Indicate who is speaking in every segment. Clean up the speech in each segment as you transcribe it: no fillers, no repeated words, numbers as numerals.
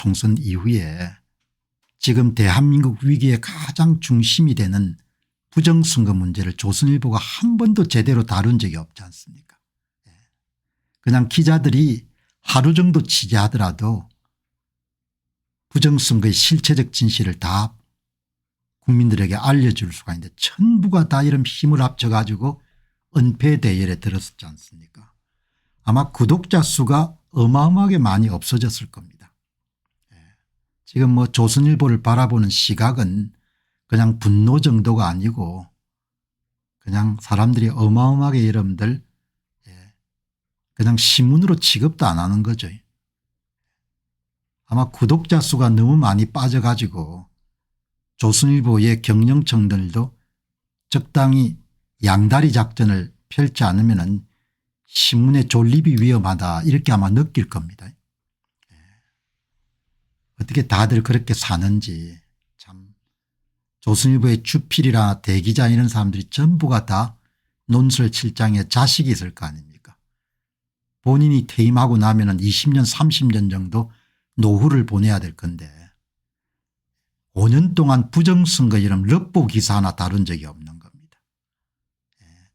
Speaker 1: 총선 이후에 지금 대한민국 위기의 가장 중심이 되는 부정선거 문제를 조선일보가 한 번도 제대로 다룬 적이 없지 않습니까? 그냥 기자들이 하루 정도 취재하더라도 부정선거의 실체적 진실을 다 국민들에게 알려줄 수가 있는데 전부가 다 이런 힘을 합쳐 가지고 은폐대열에 들었었지 않습니까? 아마 구독자 수가 어마어마하게 많이 없어졌을 겁니다. 지금 뭐 조선일보를 바라보는 시각은 그냥 분노 정도가 아니고 그냥 사람들이 어마어마하게 여러분들 그냥 신문으로 취급도 안 하는 거죠. 아마 구독자 수가 너무 많이 빠져가지고 조선일보의 경영층들도 적당히 양다리 작전을 펼지 않으면 신문의 존립이 위험하다 이렇게 아마 느낄 겁니다. 어떻게 다들 그렇게 사는지 참 조선일보의 주필이나 대기자 이런 사람들이 전부가 다 논설칠장에 자식이 있을 거 아닙니까? 본인이 퇴임하고 나면 20년 30년 정도 노후를 보내야 될 건데 5년 동안 부정선거 이런 럽보 기사 하나 다룬 적이 없는 겁니다.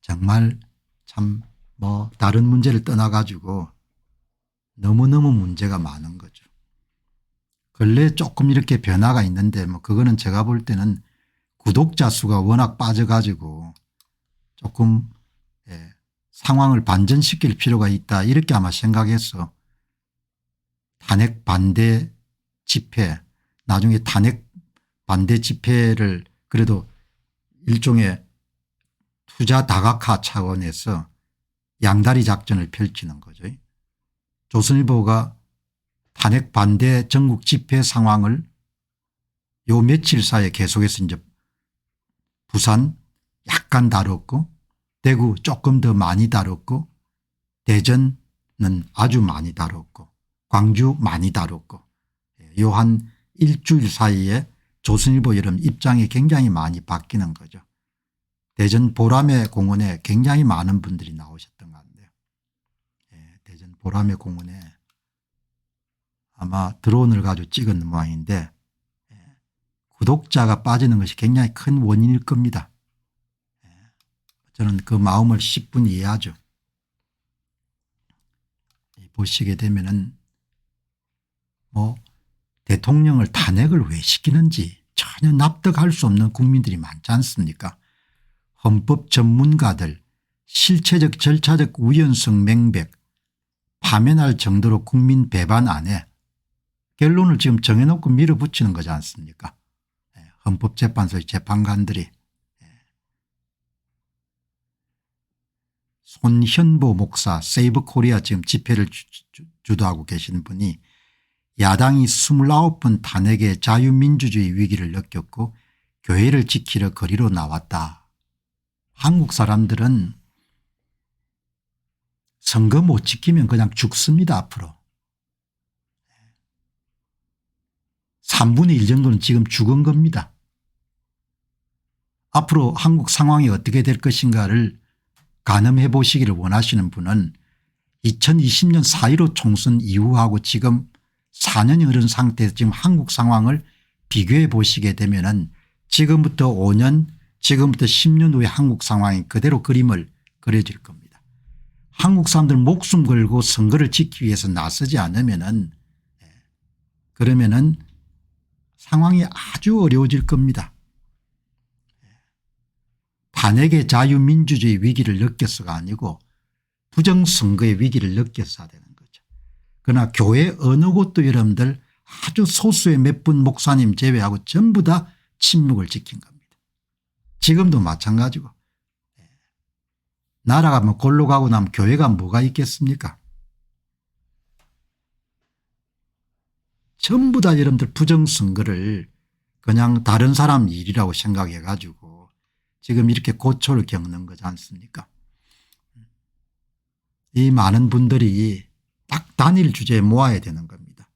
Speaker 1: 정말 참 뭐 다른 문제를 떠나 가지고 너무너무 문제가 많은 거죠. 근래 조금 이렇게 변화가 있는데 뭐 그거는 제가 볼 때는 구독자 수가 워낙 빠져 가지고 조금 상황을 반전시킬 필요가 있다 이렇게 아마 생각해서 탄핵 반대 집회 나중에 탄핵 반대 집회를 그래도 일종의 투자 다각화 차원에서 양다리 작전을 펼치는 거죠. 조선일보가 탄핵 반대 전국 집회 상황을 요 며칠 사이에 계속해서 이제 부산 약간 다뤘고 대구 조금 더 많이 다뤘고 대전은 아주 많이 다뤘고 광주 많이 다뤘고 요 한 일주일 사이에 조선일보 여러분 입장이 굉장히 많이 바뀌는 거죠. 대전 보라매 공원에 굉장히 많은 분들이 나오셨던 것 같네요. 대전 보라매 공원에 아마 드론을 가지고 찍은 모양인데 구독자가 빠지는 것이 굉장히 큰 원인일 겁니다. 저는 그 마음을 10분 이해하죠. 보시게 되면은 뭐 대통령을 탄핵을 왜 시키는지 전혀 납득할 수 없는 국민들이 많지 않습니까? 헌법 전문가들 실체적 절차적 우연성 명백 파면할 정도로 국민 배반 안에 결론을 지금 정해놓고 밀어붙이는 거지 않습니까? 헌법재판소의 재판관들이. 손현보 목사 세이브코리아 지금 집회를 주도하고 계시는 분이 야당이 29번 탄핵의 자유민주주의 위기를 느꼈고 교회를 지키러 거리로 나왔다. 한국 사람들은 선거 못 지키면 그냥 죽습니다. 앞으로. 3분의 1 정도는 지금 죽은 겁니다. 앞으로 한국 상황이 어떻게 될 것인가를 가늠해 보시기를 원하시는 분은 2020년 4.15 총선 이후하고 지금 4년이 흐른 상태에서 지금 한국 상황을 비교해 보시게 되면은 지금부터 5년 지금부터 10년 후에 한국 상황이 그대로 그림을 그려질 겁니다. 한국 사람들 목숨 걸고 선거를 지키기 위해서 나서지 않으면은 그러면은 상황이 아주 어려워질 겁니다. 탄핵의 자유민주주의 위기를 느껴서가 아니고 부정선거의 위기를 느꼈어야 되는 거죠. 그러나 교회 어느 곳도 여러분들 아주 소수의 몇 분 목사님 제외하고 전부 다 침묵을 지킨 겁니다. 지금도 마찬가지고. 나라가 뭐 골로 가고 나면 교회가 뭐가 있겠습니까? 전부 다 여러분들 부정선거를 그냥 다른 사람 일이라고 생각해 가지고 지금 이렇게 고초를 겪는 거지 않습니까? 이 많은 분들이 딱 단일 주제에 모아야 되는 겁니다.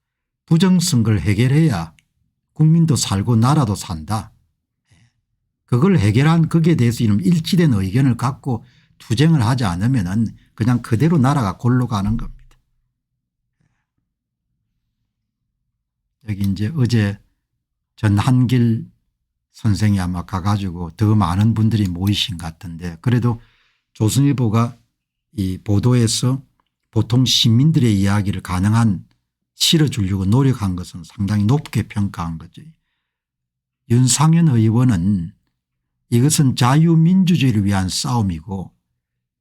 Speaker 1: 부정선거를 해결해야 국민도 살고 나라도 산다. 그걸 해결한 거기에 대해서 이런 일치된 의견을 갖고 투쟁을 하지 않으면 그냥 그대로 나라가 골로 가는 겁니다. 여기 이제 어제 전한길 선생이 아마 가가지고 더 많은 분들이 모이신 것 같은데, 그래도 조선일보가 이 보도에서 보통 시민들의 이야기를 가능한 실어주려고 노력한 것은 상당히 높게 평가한 거죠. 윤상현 의원은 이것은 자유민주주의를 위한 싸움이고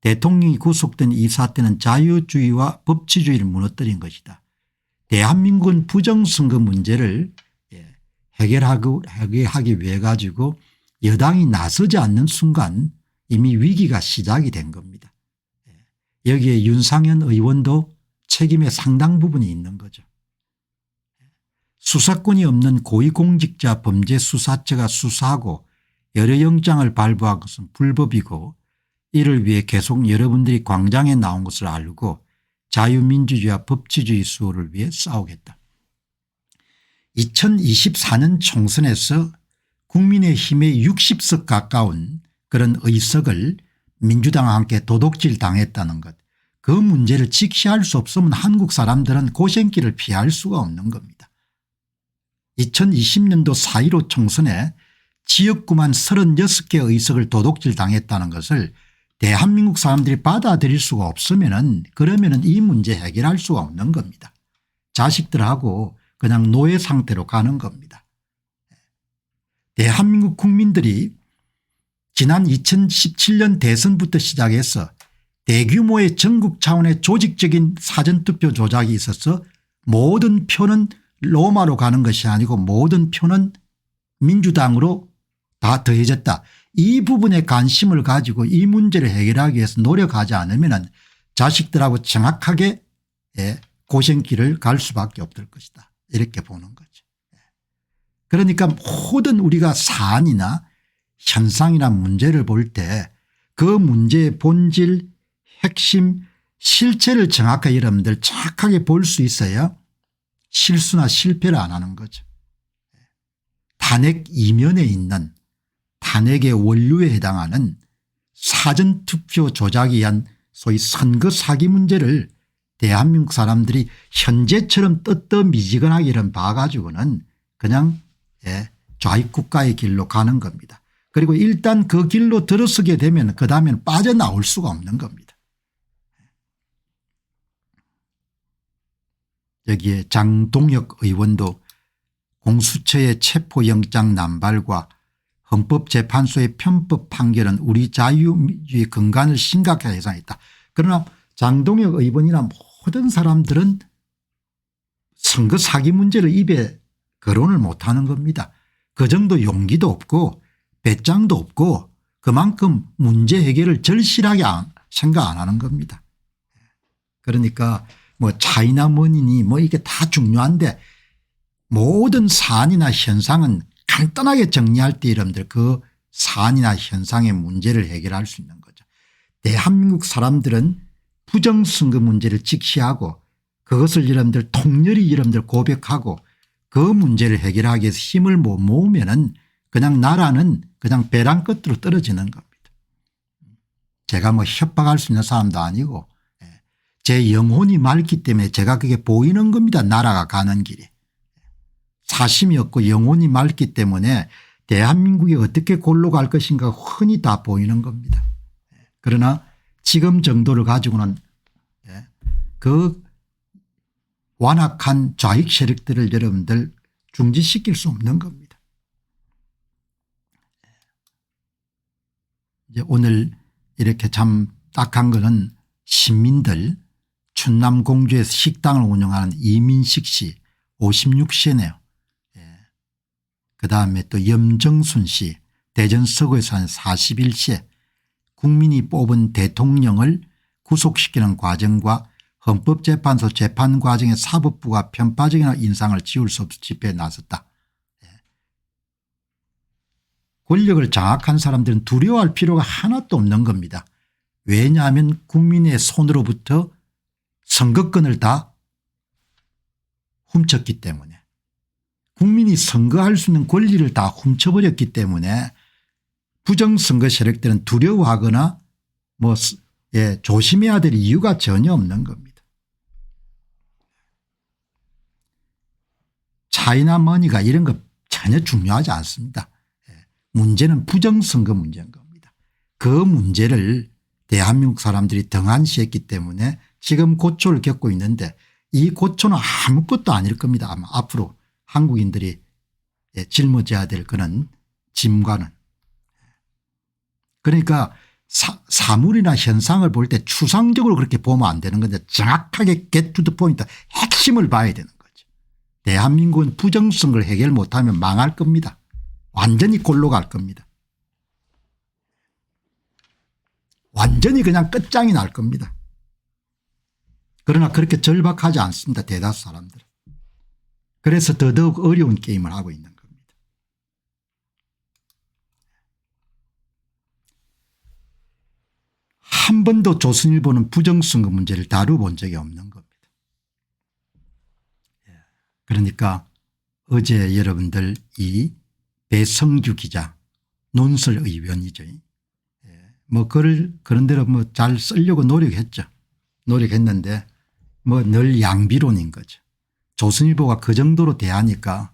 Speaker 1: 대통령이 구속된 이 사태는 자유주의와 법치주의를 무너뜨린 것이다. 대한민국은 부정선거 문제를 해결하기 위해 가지고 여당이 나서지 않는 순간 이미 위기가 시작이 된 겁니다. 여기에 윤상현 의원도 책임의 상당 부분이 있는 거죠. 수사권이 없는 고위공직자 범죄수사처가 수사하고 여러 영장을 발부한 것은 불법이고, 이를 위해 계속 여러분들이 광장에 나온 것을 알고 자유민주주의와 법치주의 수호를 위해 싸우겠다. 2024년 총선에서 국민의힘의 60석 가까운 그런 의석을 민주당과 함께 도둑질 당했다는 것, 그 문제를 직시할 수 없으면 한국 사람들은 고생길을 피할 수가 없는 겁니다. 2020년도 4.15 총선에 지역구만 36개 의석을 도둑질 당했다는 것을 대한민국 사람들이 받아들일 수가 없으면은, 그러면은 이 문제 해결할 수가 없는 겁니다. 자식들하고 그냥 노예 상태로 가는 겁니다. 대한민국 국민들이 지난 2017년 대선부터 시작해서 대규모의 전국 차원의 조직적인 사전투표 조작이 있어서 모든 표는 로마로 가는 것이 아니고 모든 표는 민주당으로 다 더해졌다. 이 부분에 관심을 가지고 이 문제를 해결하기 위해서 노력하지 않으면 자식들하고 정확하게 고생길을 갈 수밖에 없을 것이다. 이렇게 보는 거죠. 그러니까 모든 우리가 사안이나 현상이나 문제를 볼 때 그 문제의 본질, 핵심, 실체를 정확하게 여러분들 정확하게 볼 수 있어야 실수나 실패를 안 하는 거죠. 탄핵 이면에 있는 탄핵의 원류에 해당하는 사전투표 조작에 의한 소위 선거 사기 문제를 대한민국 사람들이 현재처럼 떳떳미지근하게 이런 봐가지고는 그냥 좌익국가의 길로 가는 겁니다. 그리고 일단 그 길로 들어서게 되면 그다음에는 빠져나올 수가 없는 겁니다. 여기에 장동혁 의원도 공수처의 체포영장 남발과 헌법재판소의 편법 판결은 우리 자유주의 근간을 심각하게 해상했다. 그러나 장동혁 의원이나 모든 사람들은 선거 사기 문제를 입에 거론을 못하는 겁니다. 그 정도 용기도 없고 배짱도 없고 그만큼 문제 해결을 절실하게 생각 안 하는 겁니다. 그러니까 뭐 차이나머니니 뭐 이게 다 중요한데 모든 사안이나 현상은 간단하게 정리할 때 여러분들 그 사안이나 현상의 문제를 해결할 수 있는 거죠. 대한민국 사람들은 부정선거 문제를 직시하고 그것을 여러분들 통렬히 여러분들 고백하고 그 문제를 해결하기 위해서 힘을 못 모으면은 그냥 나라는 그냥 벼랑 끝으로 떨어지는 겁니다. 제가 뭐 협박할 수 있는 사람도 아니고 제 영혼이 맑기 때문에 제가 그게 보이는 겁니다. 나라가 가는 길이. 사심이 없고 영혼이 맑기 때문에 대한민국이 어떻게 골로 갈 것인가 흔히 다 보이는 겁니다. 그러나 지금 정도를 가지고는 그 완악한 좌익 세력들을 여러분들 중지시킬 수 없는 겁니다. 이제 오늘 이렇게 참 딱한 거는 시민들 충남 공주에서 식당을 운영하는 이민식 씨 56세네요. 그다음에 또 염정순 씨 대전 서구에서 한 41세 국민이 뽑은 대통령을 구속시키는 과정과 헌법재판소 재판 과정의 사법부가 편파적인 인상을 지울 수 없이 집회에 나섰다. 권력을 장악한 사람들은 두려워할 필요가 하나도 없는 겁니다. 왜냐하면 국민의 손으로부터 선거권을 다 훔쳤기 때문에, 국민이 선거할 수 있는 권리를 다 훔쳐버렸기 때문에 부정선거 세력들은 두려워하거나 뭐 조심해야 될 이유가 전혀 없는 겁니다. 차이나 머니가 이런 거 전혀 중요하지 않습니다. 문제는 부정선거 문제인 겁니다. 그 문제를 대한민국 사람들이 등한시했기 때문에 지금 고초를 겪고 있는데 이 고초는 아무것도 아닐 겁니다. 아마 앞으로 한국인들이 짊어져야 될 그런 짐과는. 그러니까 사물이나 현상을 볼 때 추상적으로 그렇게 보면 안 되는 건데 정확하게 get to the point 핵심을 봐야 되는 거죠. 대한민국은 부정선거를 해결 못하면 망할 겁니다. 완전히 골로 갈 겁니다. 완전히 그냥 끝장이 날 겁니다. 그러나 그렇게 절박하지 않습니다. 대다수 사람들은. 그래서 더더욱 어려운 게임을 하고 있는 겁니다. 한 번도 조선일보는 부정선거 문제를 다뤄본 적이 없는 겁니다. 그러니까 어제 여러분들 이 배성규 기자 논설의원이죠. 뭐 그런 대로 뭐 잘 쓰려고 노력했죠. 노력했는데 뭐 늘 양비론인 거죠. 조선일보가 그 정도로 대하니까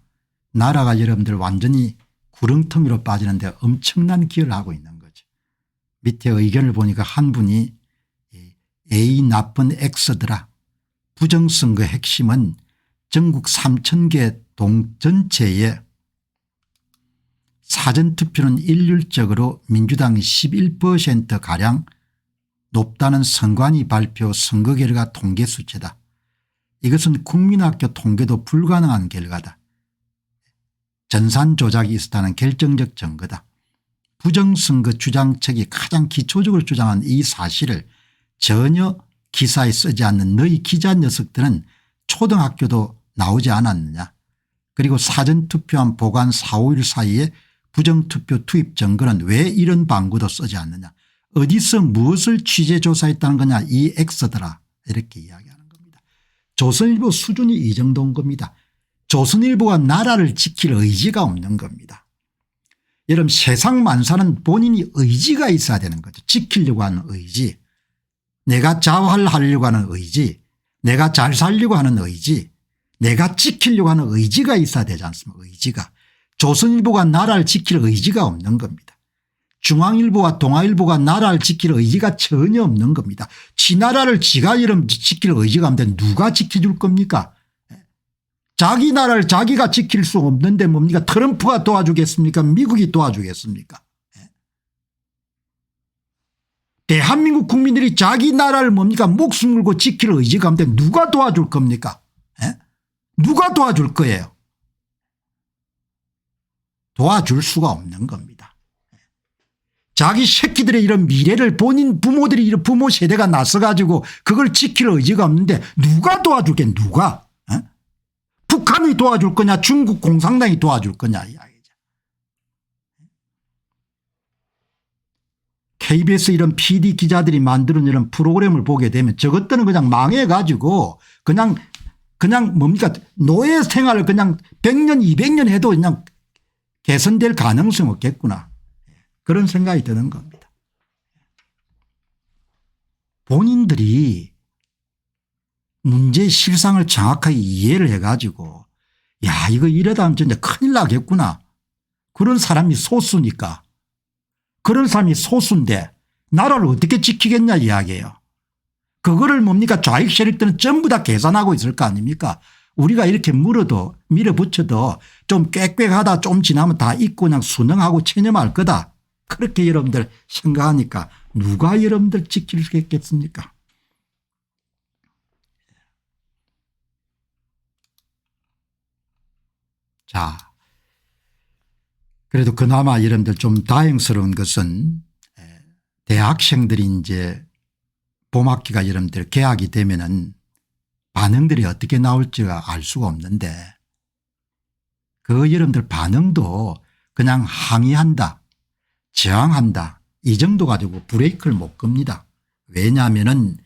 Speaker 1: 나라가 여러분들 완전히 구렁텅이로 빠지는데 엄청난 기여를 하고 있는 거죠. 밑에 의견을 보니까 한 분이 A 나쁜 X더라. 부정선거 핵심은 전국 3,000개 동 전체에 사전투표는 일률적으로 민주당이 11%가량 높다는 선관위 발표 선거 결과 통계 수치다. 이것은 국민학교 통계도 불가능한 결과다. 전산 조작이 있었다는 결정적 증거다. 부정선거 주장 측이 가장 기초적으로 주장한 이 사실을 전혀 기사에 쓰지 않는 너희 기자 녀석들은 초등학교도 나오지 않았느냐. 그리고 사전투표한 보관 4, 5일 사이에 부정투표 투입 증거는 왜 이런 방구도 쓰지 않느냐. 어디서 무엇을 취재조사했다는 거냐 이 X더라 이렇게 이야기하는 겁니다. 조선일보 수준이 이 정도인 겁니다. 조선일보가 나라를 지킬 의지가 없는 겁니다. 여러분 세상 만사는 본인이 의지가 있어야 되는 거죠. 지키려고 하는 의지. 내가 자활하려고 하는 의지. 내가 잘 살려고 하는 의지. 내가 지키려고 하는 의지가 있어야 되지 않습니까. 의지가. 조선일보가 나라를 지킬 의지가 없는 겁니다. 중앙일보와 동아일보가 나라를 지킬 의지가 전혀 없는 겁니다. 지 나라를 지가 이름 지킬 의지가 없는데 누가 지켜줄 겁니까. 자기 나라를 자기가 지킬 수 없는데 뭡니까. 트럼프가 도와주겠습니까. 미국이 도와주겠습니까. 대한민국 국민들이 자기 나라를 뭡니까 목숨 걸고 지킬 의지가 없는데 누가 도와줄 겁니까. 누가 도와줄 거예요. 도와줄 수가 없는 겁니다. 자기 새끼들의 이런 미래를 본인 부모들이 이런 부모 세대가 나서 가지고 그걸 지킬 의지가 없는데 누가 도와줄게 누가. 북한이 도와줄 거냐 중국 공산당이 도와줄 거냐 이야기죠. KBS 이런 PD 기자들이 만드는 이런 프로그램을 보게 되면 저것들은 그냥 망해 가지고 그냥 뭡니까 노예 생활을 그냥 100년 200년 해도 그냥 개선될 가능성이 없겠구나. 그런 생각이 드는 겁니다. 본인들이 문제의 실상을 정확하게 이해를 해가지고 야 이거 이러다 하면 진짜 큰일 나겠구나. 그런 사람이 소수니까. 그런 사람이 소수인데 나라를 어떻게 지키겠냐 이야기예요. 그거를 뭡니까 좌익 세력들은 전부 다 계산하고 있을 거 아닙니까. 우리가 이렇게 밀어붙여도 좀 꽥꽥하다 좀 지나면 다 잊고 그냥 순응하고 체념할 거다. 그렇게 여러분들 생각하니까 누가 여러분들 지킬 수 있겠습니까. 자, 그래도 그나마 여러분들 좀 다행스러운 것은 대학생들이 이제 봄학기가 여러분들 개학이 되면은 반응들이 어떻게 나올지가 알 수가 없는데 그 여러분들 반응도 그냥 항의한다 저항한다 이 정도 가지고 브레이크를 못 겁니다. 왜냐하면은